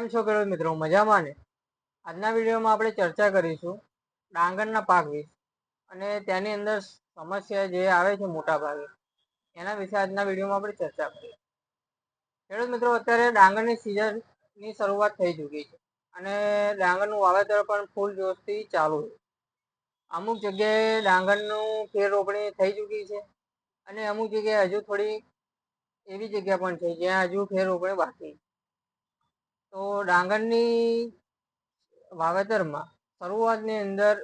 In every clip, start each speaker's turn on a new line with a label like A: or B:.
A: કેમ છો ખેડૂત મિત્રો? મજામાં ને? આજના વિડીયોમાં આપણે ચર્ચા કરીશું ડાંગરના પાક વિશે અને તેની અંદર સમસ્યા જે આવે છે મોટા ભાગે એના વિશે આજના વિડીયોમાં આપણે ચર્ચા કરીએ. ખેડૂત મિત્રો, અત્યારે ડાંગરની સિઝનની શરૂઆત થઈ ચૂકી છે અને ડાંગરનું વાવેતર પણ ફૂલ જોશથી ચાલુ છે. અમુક જગ્યાએ ડાંગરનું ફેર રોપણી થઈ ચૂકી છે અને અમુક જગ્યાએ હજુ થોડી એવી જગ્યા પણ છે જ્યાં હજુ ફેર રોપણી બાકી. તો ડાંગરની વાવેતરમાં શરૂઆતની અંદર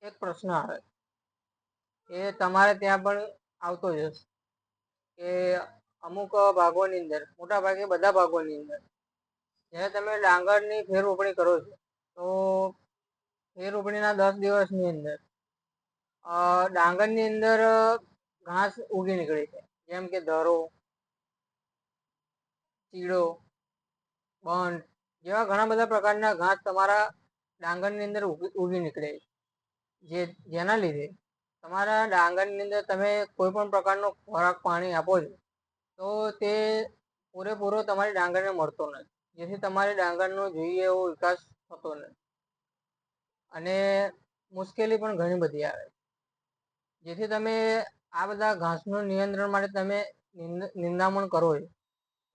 A: એક પ્રશ્ન આવે એ તમારે ત્યાં પણ આવતો જ હશે કે અમુક ભાગોની અંદર, મોટા ભાગે બધા ભાગોની અંદર જ્યારે તમે ડાંગરની ફેર રોપણી કરો છો તો ફેર રોપણીના 10 દિવસની અંદર ડાંગરની અંદર ઘાસ ઉગી નીકળે છે, જેમ કે ધરો, ચીડો, બંધ જેવા ઘણા બધા પ્રકારના ઘાસ તમારા ડાંગરની અંદર ઉગી નીકળે છે, જેના લીધે તમારા ડાંગરની અંદર તમે કોઈ પણ પ્રકારનો ખોરાક પાણી આપો છો તો તે પૂરેપૂરો તમારી ડાંગરને મળતો નથી, જેથી તમારી ડાંગરનો જોઈએ એવો વિકાસ થતો નથી અને મુશ્કેલી પણ ઘણી બધી આવે. જેથી તમે આ બધા ઘાસનું નિયંત્રણ માટે તમે નિંદામણ કરો છો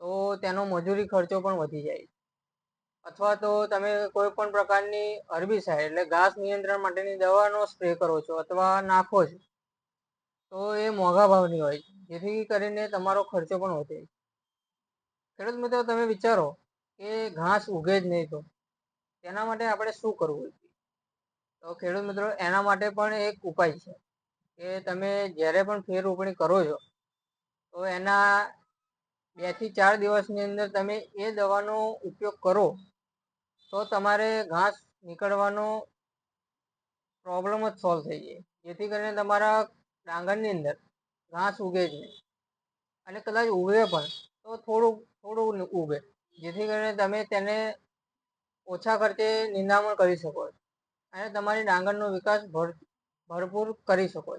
A: તો તેનો મજૂરી ખર્ચો પણ વધી જાય, અથવા તો તમે કોઈ પણ પ્રકારની હર્બિસાઇડ એટલે ઘાસ નિયંત્રણ માટેની દવાનો સ્પ્રે કરો છો અથવા નાખો છો તો એ મોંઘા ભાવની હોય છે, જેથી કરીને તમારો ખર્ચો પણ વધે. ખેડૂત મિત્રો, તમે વિચારો કે ઘાસ ઉગે જ નહીં તો તેના માટે આપણે શું કરવું? તો ખેડૂત મિત્રો, એના માટે પણ એક ઉપાય છે કે તમે જ્યારે પણ ફેર રોપણી કરો છો તો એના 2 થી 4 દિવસની અંદર તમે એ દવાનો ઉપયોગ કરો તો તમારે ઘાસ નીકળવાનો પ્રોબ્લેમ જ સોલ્વ થઈ જાય, જેથી કરીને તમારા ડાંગરની અંદર ઘાસ ઉગે જ નહીં અને કદાચ ઉગે પણ તો થોડું ઉગે, જેથી કરીને તમે તેને ઓછા ખર્ચે નિંદામણ કરી શકો અને તમારી ડાંગરનો વિકાસ ભરપૂર કરી શકો.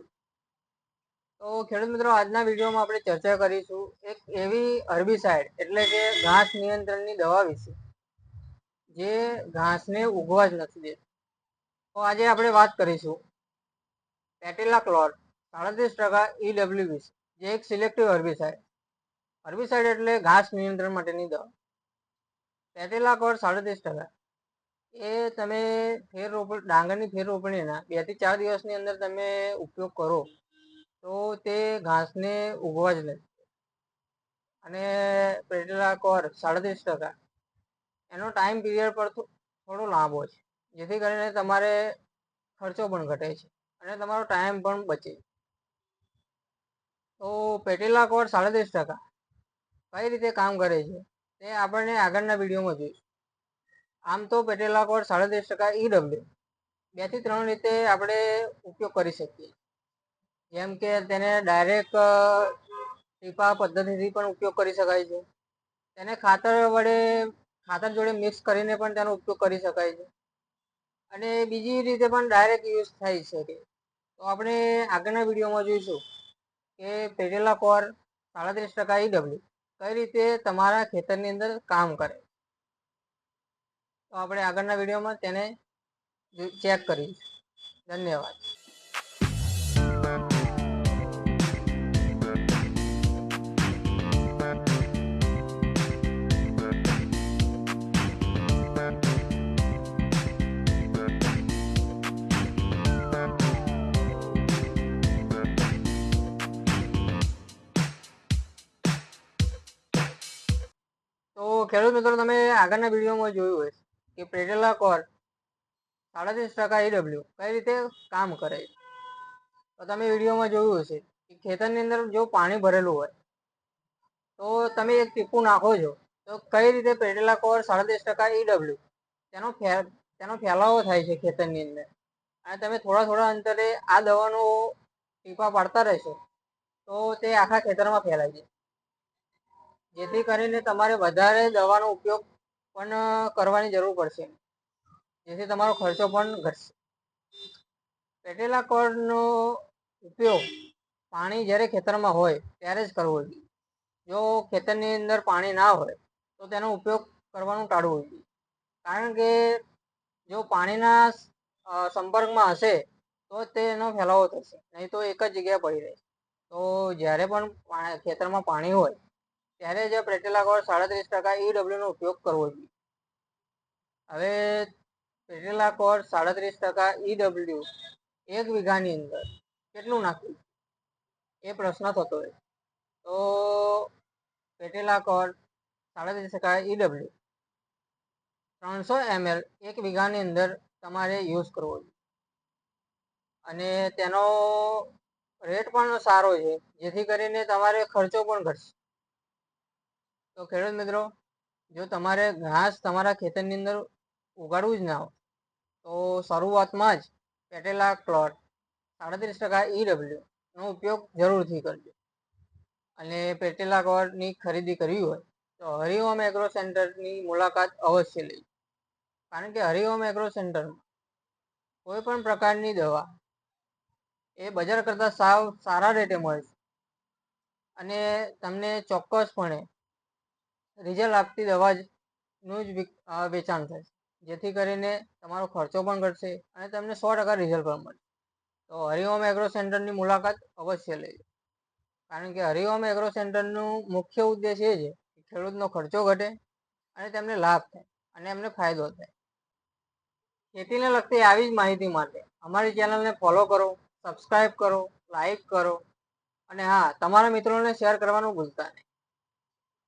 A: તો ખેડૂત મિત્રો, આજના વિડીયોમાં આપણે ચર્ચા કરીશું એક એવી હર્બિસાઇડ એટલે કે ઘાસ નિયંત્રણની દવા વિશે જે ઘાસને ઉગવા જ નથી દેતી. તો આજે આપણે વાત કરીશું પેટેલાક્લોર 37% EW વિશે, જે એક સિલેક્ટિવ હર્બિસાઇડ એટલે ઘાસ નિયંત્રણ માટેની દવા. પેટેલાક્લોર 37% એ તમે ડાંગરની ફેર રોપણીના 2 થી 4 દિવસની અંદર તમે ઉપયોગ કરો તો તે ઘાસને ઉગવા જ નથી. અને પેટેલાક્લોર 37% એનો ટાઈમ પીરિયડ પર થોડો લાંબો છે, જેથી કરીને તમારે ખર્ચો પણ ઘટે છે અને તમારો ટાઈમ પણ બચે. તો પેટેલાક્લોર 37% કઈ રીતે કામ કરે છે તે આપણને આગળના વિડીયોમાં જોઈશું. આમ તો પેટેલાક્લોર 37% EW 2 થી 3 રીતે આપણે ઉપયોગ કરી શકીએ, જેમ કે તેને ડાયરેક્ટ ટીપા પદ્ધતિથી પણ ઉપયોગ કરી શકાય છે, તેને ખાતર જોડે મિક્સ કરીને પણ તેનો ઉપયોગ કરી શકાય છે અને બીજી રીતે પણ ડાયરેક્ટ યુઝ થઈ શકે. તો આપણે આગળના વિડીયોમાં જોઈશું કે પેટેલાક્લોર 37% EW કઈ રીતે તમારા ખેતરની અંદર કામ કરે. તો આપણે આગળના વિડીયોમાં તેને ચેક કરીશું. ધન્યવાદ. તો ખેડૂત મિત્રો, તમે આગળના વિડીયોમાં જોયું હોય કે પેટેલાક્લોર 37% EW કઈ રીતે કામ કરે. તો તમે વિડીયોમાં જોયું હશે કે ખેતરની અંદર જો પાણી ભરેલું હોય તો તમે એક ટીપું નાખો છો તો કઈ રીતે પેટેલાક્લોર 37% EW તેનો ફેલાવો થાય છે ખેતરની અંદર, અને તમે થોડા અંતરે આ દવાનો ટીપા પાડતા રહેશો તો તે આખા ખેતરમાં ફેલાય છે, જેથી કરીને તમારે વધારે દવાનો ઉપયોગ પણ કરવાની જરૂર પડશે, જેથી તમારો ખર્ચો પણ ઘટશે. પેટેલાક્લોરનો ઉપયોગ પાણી જ્યારે ખેતરમાં હોય ત્યારે જ કરવો જોઈએ. જો ખેતરની અંદર પાણી ના હોય તો તેનો ઉપયોગ કરવાનું ટાળવું જોઈએ. કારણ કે જો પાણીના સંપર્કમાં હશે તો જ તેનો ફેલાવો થશે, નહીં તો એક જ જગ્યાએ પડી રહેશે. તો જ્યારે પણ ખેતરમાં પાણી હોય ત્યારે જ પેટ્રોલાકોર 37% EW નો ઉપયોગ કરવો જોઈએ. હવે પેટ્રોલાકોર 37% EW 1 વીઘાની અંદર કેટલું નાખવું એ પ્રશ્ન થતો હોય. તો પેટ્રોલાકોર 37% EW 300 ml 1 વીઘાની અંદર તમારે યુઝ કરવો જોઈએ. અને તેનો રેટ પણ સારો છે, જેથી કરીને તમારે ખર્ચો પણ ઘટશે. તો ખેડૂત મિત્રો, જો તમારે ઘાસ તમારા ખેતરની અંદર ઉગાડવું જ ના હોય તો શરૂઆતમાં જ પેટ્રોલાકોર 37% EW નો ઉપયોગ જરૂરથી કરજો. અને પેટ્રોલાકોરની ખરીદી કરવી હોય તો હરિઓમ એગ્રો સેન્ટરની મુલાકાત અવશ્ય લેજો. કારણ કે હરિઓમ એગ્રો સેન્ટરમાં કોઈ પણ પ્રકારની દવા એ બજાર કરતાં સાવ સારા રેટે મળે છે અને તમને ચોક્કસપણે રિઝલ્ટ આપતી દવા નું જ વેચાણ થશે, જેથી કરીને તમારો ખર્ચો પણ ઘટશે અને તમને 100% રિઝલ્ટ પણ મળશે. તો હરિઓમ એગ્રો સેન્ટરની મુલાકાત અવશ્ય લેજો. કારણ કે હરિઓમ એગ્રો સેન્ટરનું મુખ્ય ઉદ્દેશ એ છે કે ખેડૂતનો ખર્ચો ઘટે અને તેમને લાભ થાય અને એમને ફાયદો થાય. ખેતીને લગતી આવી જ માહિતી માટે અમારી ચેનલને ફોલો કરો, સબસ્ક્રાઈબ કરો, લાઈક કરો અને હા, તમારા મિત્રોને શેર કરવાનું ભૂલતા નહીં.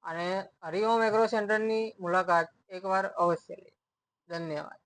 A: અને હરિઓમ એગ્રો સેન્ટરની મુલાકાત એકવાર અવશ્ય લે. ધન્યવાદ.